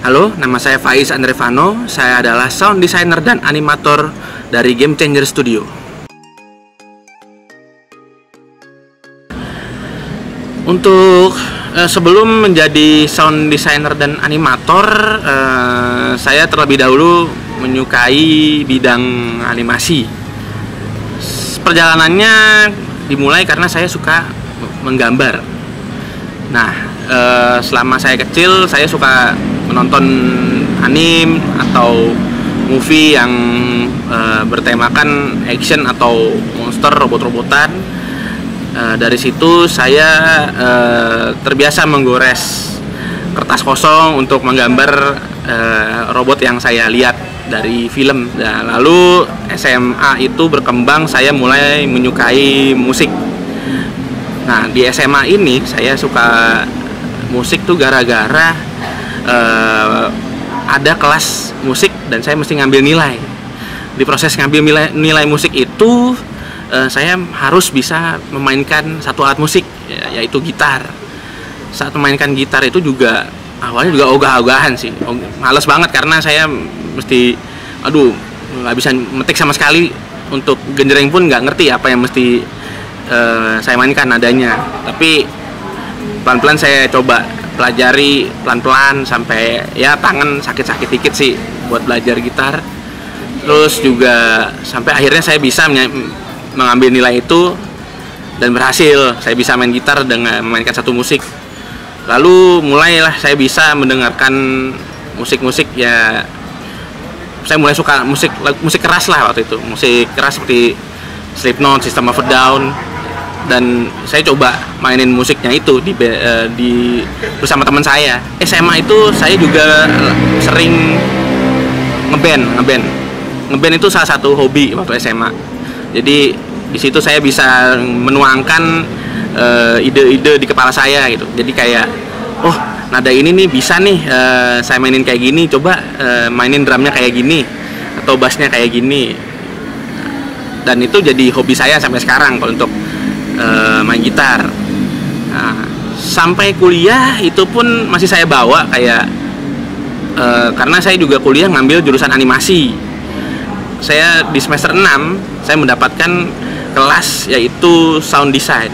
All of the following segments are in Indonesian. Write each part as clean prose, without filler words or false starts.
Halo, nama saya Faiz Andrevano. Saya adalah sound designer dan animator dari Game Changer Studio. Untuk sebelum menjadi sound designer dan animator, saya terlebih dahulu menyukai bidang animasi. Perjalanannya dimulai karena saya suka menggambar. Nah, selama saya kecil, saya suka menonton anime atau movie yang bertemakan action atau monster, robot-robotan. Dari situ saya terbiasa menggores kertas kosong untuk menggambar robot yang saya lihat dari film. Nah, lalu SMA itu berkembang, saya mulai menyukai musik. Nah, di SMA ini saya suka musik tuh gara-gara ada kelas musik dan saya mesti ngambil nilai. Di proses ngambil nilai musik itu saya harus bisa memainkan satu alat musik, yaitu gitar. Saat memainkan gitar itu juga awalnya juga ogah-ogahan sih, males banget karena saya mesti nggak bisa metik sama sekali. Untuk genjreng pun nggak ngerti apa yang mesti saya mainkan nadanya. Tapi pelan-pelan saya coba pelajari pelan-pelan sampai ya tangan sakit-sakit dikit sih buat belajar gitar. Terus juga sampai akhirnya saya bisa mengambil nilai itu dan berhasil. Saya bisa main gitar dengan memainkan satu musik. Lalu mulailah saya bisa mendengarkan musik-musik, ya saya mulai suka musik keras lah waktu itu. Musik keras seperti Slipknot, System of a Down. Dan saya coba mainin musiknya itu bersama teman saya. SMA itu saya juga sering ngeband itu salah satu hobi waktu SMA. Jadi di situ saya bisa menuangkan ide-ide di kepala saya gitu. Jadi kayak nada ini nih bisa nih saya mainin kayak gini, coba mainin drumnya kayak gini atau bassnya kayak gini. Dan itu jadi hobi saya sampai sekarang kalau untuk main gitar. Nah, sampai kuliah itu pun masih saya bawa kayak karena saya juga kuliah ngambil jurusan animasi. Saya di semester 6 saya mendapatkan kelas yaitu sound design.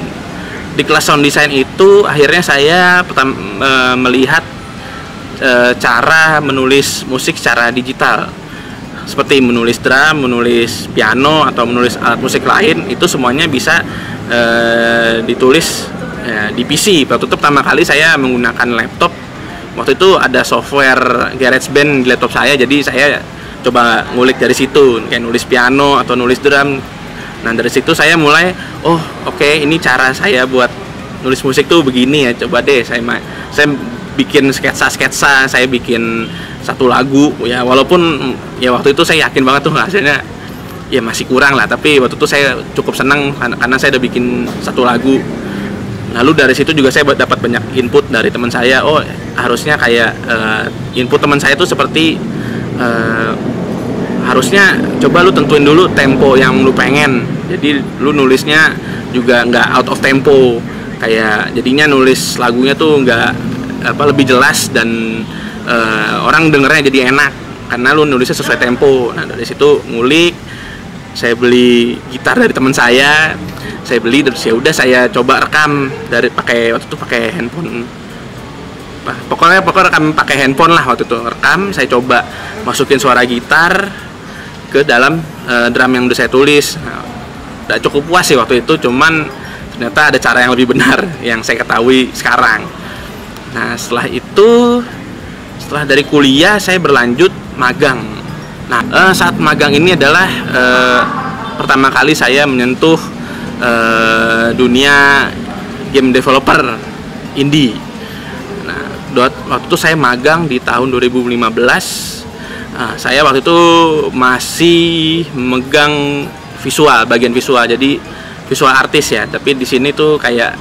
Di kelas sound design itu akhirnya saya melihat cara menulis musik secara digital. Seperti menulis drum, menulis piano, atau menulis alat musik lain, itu semuanya bisa ditulis di PC. Waktu itu pertama kali saya menggunakan laptop. Waktu itu ada software GarageBand di laptop saya, jadi saya coba ngulik dari situ, kayak nulis piano atau nulis drum. Nah, dari situ saya mulai, oke, ini cara saya buat nulis musik tuh begini ya, coba deh saya bikin sketsa, saya bikin satu lagu ya, walaupun ya waktu itu saya yakin banget tuh hasilnya ya masih kurang lah, tapi waktu itu saya cukup senang karena saya udah bikin satu lagu. Lalu dari situ juga saya dapat banyak input dari teman saya. Harusnya kayak input teman saya itu seperti harusnya coba lu tentuin dulu tempo yang lu pengen, jadi lu nulisnya juga nggak out of tempo, kayak jadinya nulis lagunya tuh nggak lebih jelas dan orang dengernya jadi enak karena lu nulisnya sesuai tempo. Nah, dari situ ngulik, saya beli gitar dari teman saya beli, terus ya udah saya coba rekam waktu itu pakai handphone. Pokoknya rekam pakai handphone lah waktu itu. Rekam, saya coba masukin suara gitar ke dalam drum yang udah saya tulis. Nah, udah cukup puas sih waktu itu, cuman ternyata ada cara yang lebih benar yang saya ketahui sekarang. Nah, setelah dari kuliah saya berlanjut magang. Nah, saat magang ini adalah pertama kali saya menyentuh dunia game developer indie. Nah, waktu itu saya magang di tahun 2015. Saya waktu itu masih megang bagian visual, jadi visual artis ya. Tapi di sini tuh kayak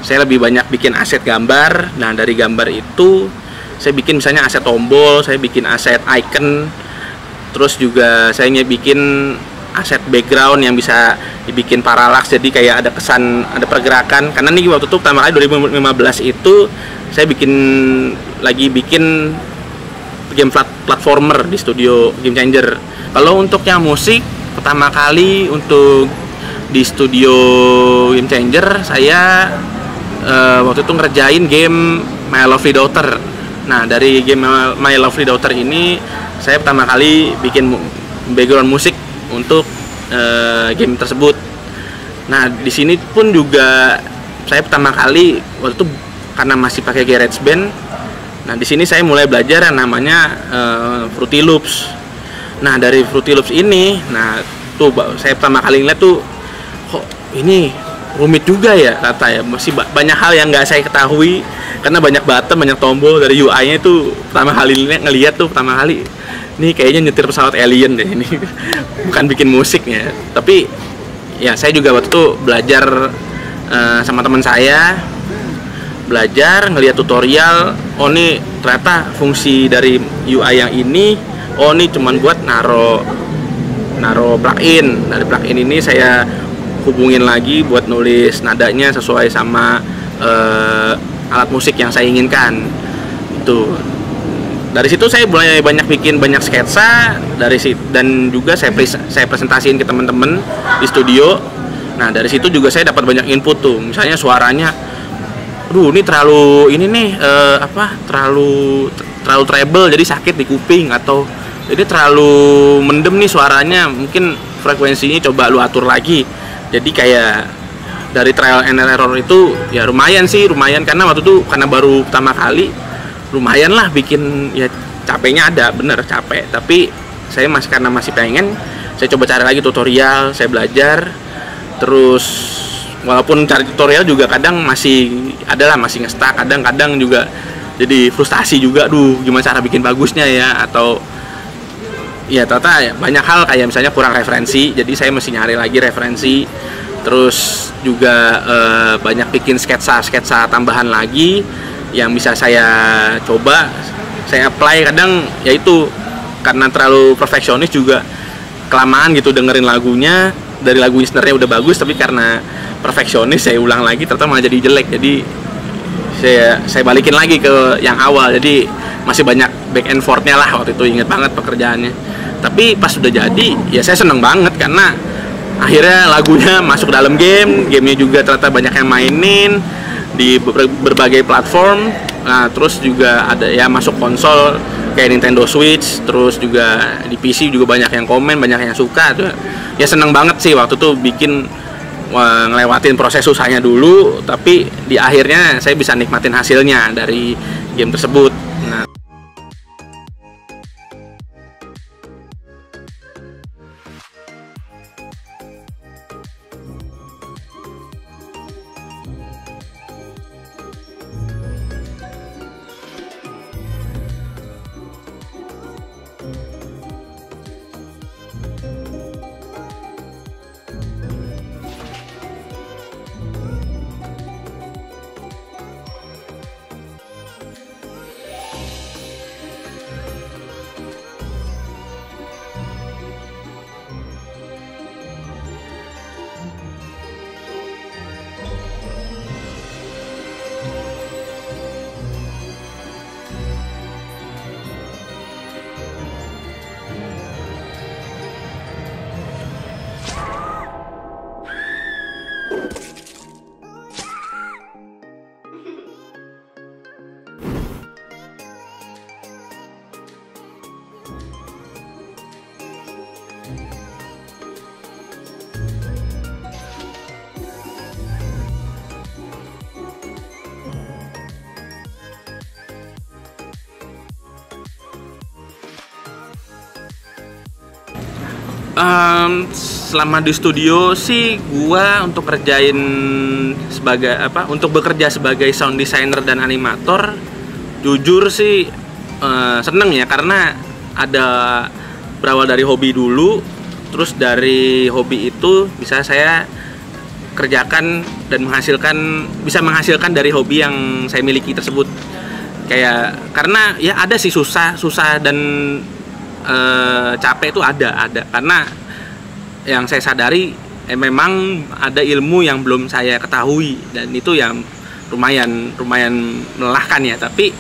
saya lebih banyak bikin aset gambar. Nah, dari gambar itu saya bikin misalnya aset tombol, saya bikin aset icon, terus juga saya bikin aset background yang bisa dibikin paralaks, jadi kayak ada kesan, ada pergerakan. Karena nih waktu itu pertama kali 2015 itu saya bikin lagi bikin game platformer di studio Game Changer. Kalau untuk yang musik, pertama kali untuk di studio Game Changer saya waktu itu ngerjain game My Lovely Daughter. Nah, dari game My Lovely Daughter ini saya pertama kali bikin background musik untuk game tersebut. Nah, di sini pun juga saya pertama kali waktu itu karena masih pakai GarageBand. Nah, di sini saya mulai belajar yang namanya Fruity Loops. Nah, dari Fruity Loops ini, nah tuh saya pertama kali ngeliat tuh, kok ini rumit juga ya kata ya, masih banyak hal yang nggak saya ketahui karena banyak button, banyak tombol. Dari UI-nya itu pertama kali ngeliat tuh, pertama kali ini kayaknya nyetir pesawat alien deh ini. Bukan bikin musik ya, tapi ya saya juga waktu itu belajar sama teman saya, belajar ngeliat tutorial. Oh, ini ternyata fungsi dari UI yang ini, oh ini cuman buat naro plugin. Dari plugin ini saya hubungin lagi buat nulis nadanya sesuai sama alat musik yang saya inginkan. Itu dari situ saya mulai bikin banyak sketsa dan juga saya presentasiin ke teman-teman di studio. Nah, dari situ juga saya dapat banyak input tuh, misalnya suaranya, ini terlalu terlalu treble jadi sakit di kuping, atau ini terlalu mendem nih suaranya, mungkin frekuensinya coba lu atur lagi. Jadi kayak dari trial and error itu ya lumayan karena waktu itu karena baru pertama kali, lumayan lah bikin. Ya capeknya ada, bener capek, tapi saya karena masih pengen, saya coba cari lagi tutorial, saya belajar terus. Walaupun cari tutorial juga kadang masih nge-stuck, kadang juga jadi frustasi juga, gimana cara bikin bagusnya ya, atau ya ternyata banyak hal kayak misalnya kurang referensi, jadi saya mesti nyari lagi referensi. Terus juga banyak bikin sketsa tambahan lagi yang bisa saya coba, saya apply. Kadang yaitu karena terlalu perfeksionis juga kelamaan gitu dengerin lagunya, dari lagunya sebenarnya udah bagus tapi karena perfeksionis saya ulang lagi, ternyata malah jadi jelek. Jadi saya balikin lagi ke yang awal, jadi masih banyak back and forth-nya lah waktu itu, inget banget pekerjaannya. Tapi pas sudah jadi ya saya seneng banget karena akhirnya lagunya masuk dalam gamenya juga ternyata banyak yang mainin di berbagai platform. Nah, terus juga ada ya masuk konsol kayak Nintendo Switch, terus juga di PC juga banyak yang komen, banyak yang suka tuh. Ya seneng banget sih waktu itu bikin, ngelewatin proses susahnya dulu, tapi di akhirnya saya bisa nikmatin hasilnya dari game tersebut. Nah, selama di studio sih gua untuk bekerja sebagai sound designer dan animator, jujur sih seneng ya, karena ada berawal dari hobi dulu, terus dari hobi itu bisa saya kerjakan dan bisa menghasilkan dari hobi yang saya miliki tersebut. Kayak karena ya ada sih susah dan capek itu ada karena yang saya sadari memang ada ilmu yang belum saya ketahui, dan itu yang lumayan melelahkan ya. Tapi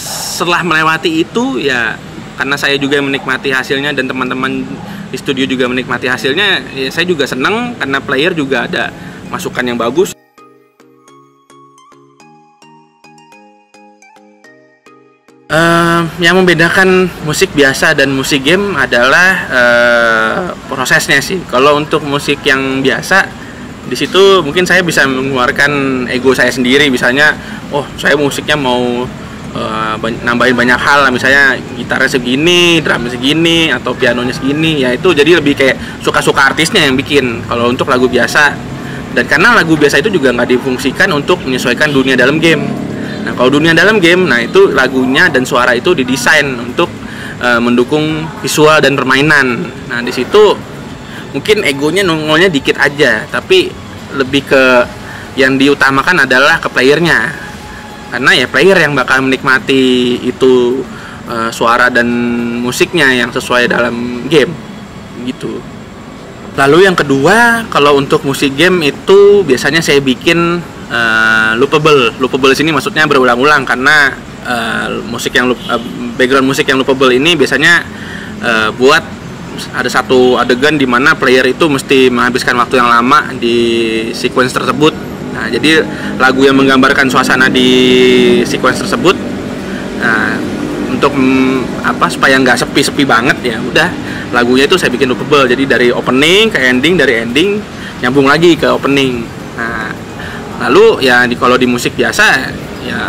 setelah melewati itu ya, karena saya juga menikmati hasilnya dan teman-teman di studio juga menikmati hasilnya, ya saya juga senang karena player juga ada masukan yang bagus. Yang membedakan musik biasa dan musik game adalah prosesnya sih. Kalau untuk musik yang biasa, di situ mungkin saya bisa mengeluarkan ego saya sendiri. Misalnya, oh saya musiknya mau nambahin banyak hal, misalnya gitarnya segini, drumnya segini, atau pianonya segini. Ya itu jadi lebih kayak suka-suka artisnya yang bikin. Kalau untuk lagu biasa, dan karena lagu biasa itu juga nggak difungsikan untuk menyesuaikan dunia dalam game. Nah, kalau dunia dalam game, nah itu lagunya dan suara itu didesain untuk mendukung visual dan permainan. Nah, di situ mungkin egonya nongolnya dikit aja, tapi lebih ke yang diutamakan adalah ke playernya. Karena ya player yang bakal menikmati itu suara dan musiknya yang sesuai dalam game gitu. Lalu yang kedua, kalau untuk musik game itu biasanya saya bikin loopable. Loopable sini maksudnya berulang-ulang, karena musik yang background musik yang loopable ini biasanya buat ada satu adegan di mana player itu mesti menghabiskan waktu yang lama di sequence tersebut. Nah, jadi lagu yang menggambarkan suasana di sequence tersebut, untuk supaya nggak sepi-sepi banget, ya udah lagunya itu saya bikin loopable. Jadi dari opening ke ending, dari ending nyambung lagi ke opening. Nah, lalu ya kalau di musik biasa ya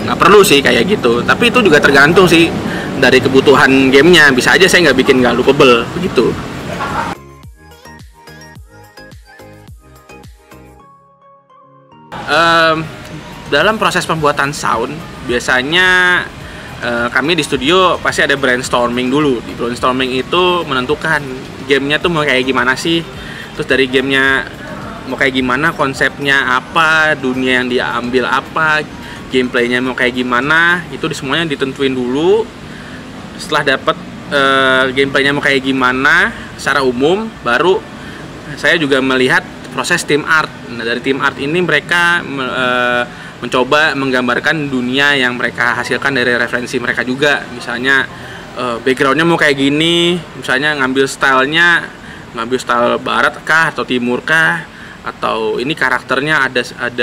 nggak perlu sih kayak gitu, tapi itu juga tergantung sih dari kebutuhan gamenya. Bisa aja saya nggak bikin nggak loopable begitu. Dalam proses pembuatan sound biasanya kami di studio pasti ada brainstorming dulu. Di brainstorming itu menentukan gamenya tuh mau kayak gimana sih, terus dari gamenya mau kayak gimana, konsepnya apa, dunia yang diambil apa, gameplaynya mau kayak gimana, itu semuanya ditentuin dulu. Setelah dapat gameplaynya mau kayak gimana secara umum, baru saya juga melihat proses tim art. Nah, dari tim art ini mereka mencoba menggambarkan dunia yang mereka hasilkan dari referensi mereka juga. Misalnya backgroundnya mau kayak gini, misalnya ngambil style barat kah atau timur kah, atau ini karakternya ada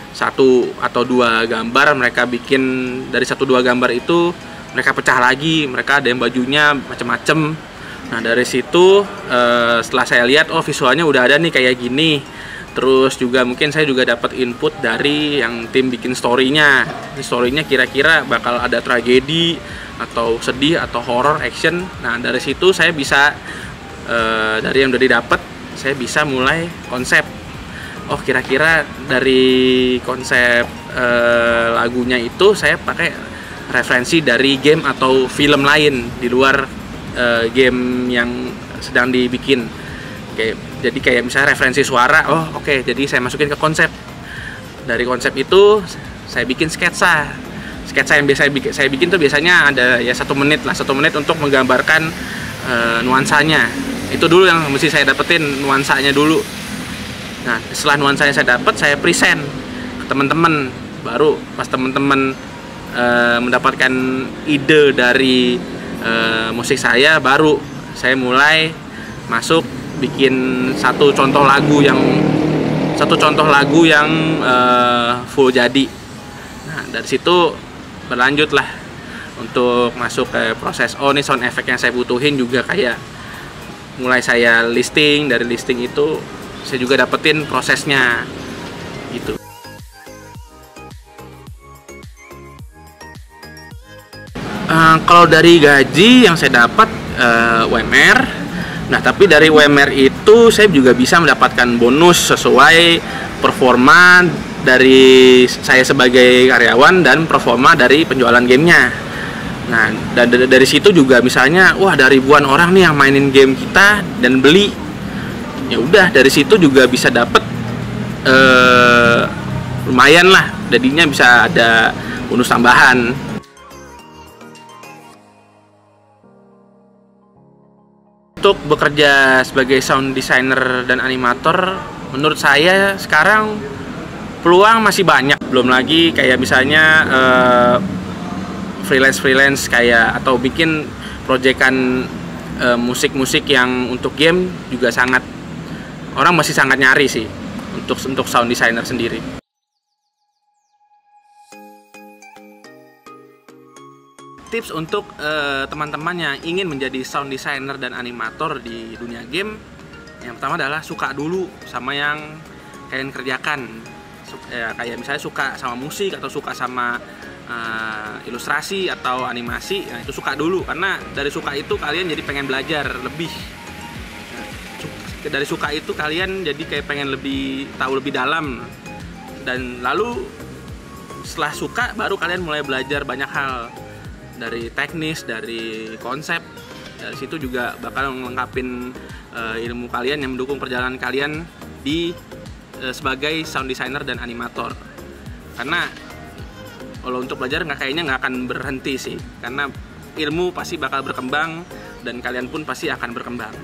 satu atau dua gambar, mereka bikin dari satu dua gambar itu mereka pecah lagi, mereka ada yang bajunya macem-macem. Nah, dari situ setelah saya lihat, oh visualnya udah ada nih kayak gini. Terus juga mungkin saya juga dapat input dari yang tim bikin story-nya. Story-nya kira-kira bakal ada tragedi atau sedih atau horror action. Nah, dari situ saya bisa dari yang udah didapat, saya bisa mulai konsep. Oh, kira-kira dari konsep lagunya itu saya pakai referensi dari game atau film lain di luar game yang sedang dibikin. Jadi kayak misalnya referensi suara, oh oke, jadi saya masukin ke konsep. Dari konsep itu saya bikin sketsa yang biasa saya bikin tuh biasanya ada ya 1 menit untuk menggambarkan nuansanya. Itu dulu yang mesti saya dapetin, nuansanya dulu. Nah, setelah nuansanya saya dapat, saya present ke teman-teman. Baru pas teman-teman mendapatkan ide dari musik saya, baru saya mulai masuk bikin satu contoh lagu yang full jadi. Nah, dari situ berlanjut lah untuk masuk ke proses, oh ini sound effect yang saya butuhin juga, kayak mulai saya listing, dari listing itu saya juga dapetin prosesnya gitu. Kalau dari gaji yang saya dapat UMR, nah tapi dari UMR itu saya juga bisa mendapatkan bonus sesuai performa dari saya sebagai karyawan dan performa dari penjualan gamenya. Nah, dan dari situ juga misalnya, wah ada ribuan orang nih yang mainin game kita dan beli, ya udah dari situ juga bisa dapat lumayan lah, jadinya bisa ada bonus tambahan. Untuk bekerja sebagai sound designer dan animator, menurut saya sekarang peluang masih banyak. Belum lagi kayak misalnya freelance kayak atau bikin proyekan musik-musik yang untuk game juga orang masih sangat nyari sih untuk sound designer sendiri. Tips untuk teman-teman yang ingin menjadi sound designer dan animator di dunia game, yang pertama adalah suka dulu sama yang kalian kerjakan. Kayak misalnya suka sama musik atau suka sama ilustrasi atau animasi, nah itu suka dulu, karena dari suka itu kalian jadi pengen belajar lebih. Dari suka itu kalian jadi kayak pengen tahu lebih dalam, dan lalu setelah suka baru kalian mulai belajar banyak hal, dari teknis, dari konsep. Dari situ juga bakal melengkapin ilmu kalian yang mendukung perjalanan kalian sebagai sound designer dan animator. Karena kalau untuk belajar kayaknya nggak akan berhenti sih, karena ilmu pasti bakal berkembang dan kalian pun pasti akan berkembang.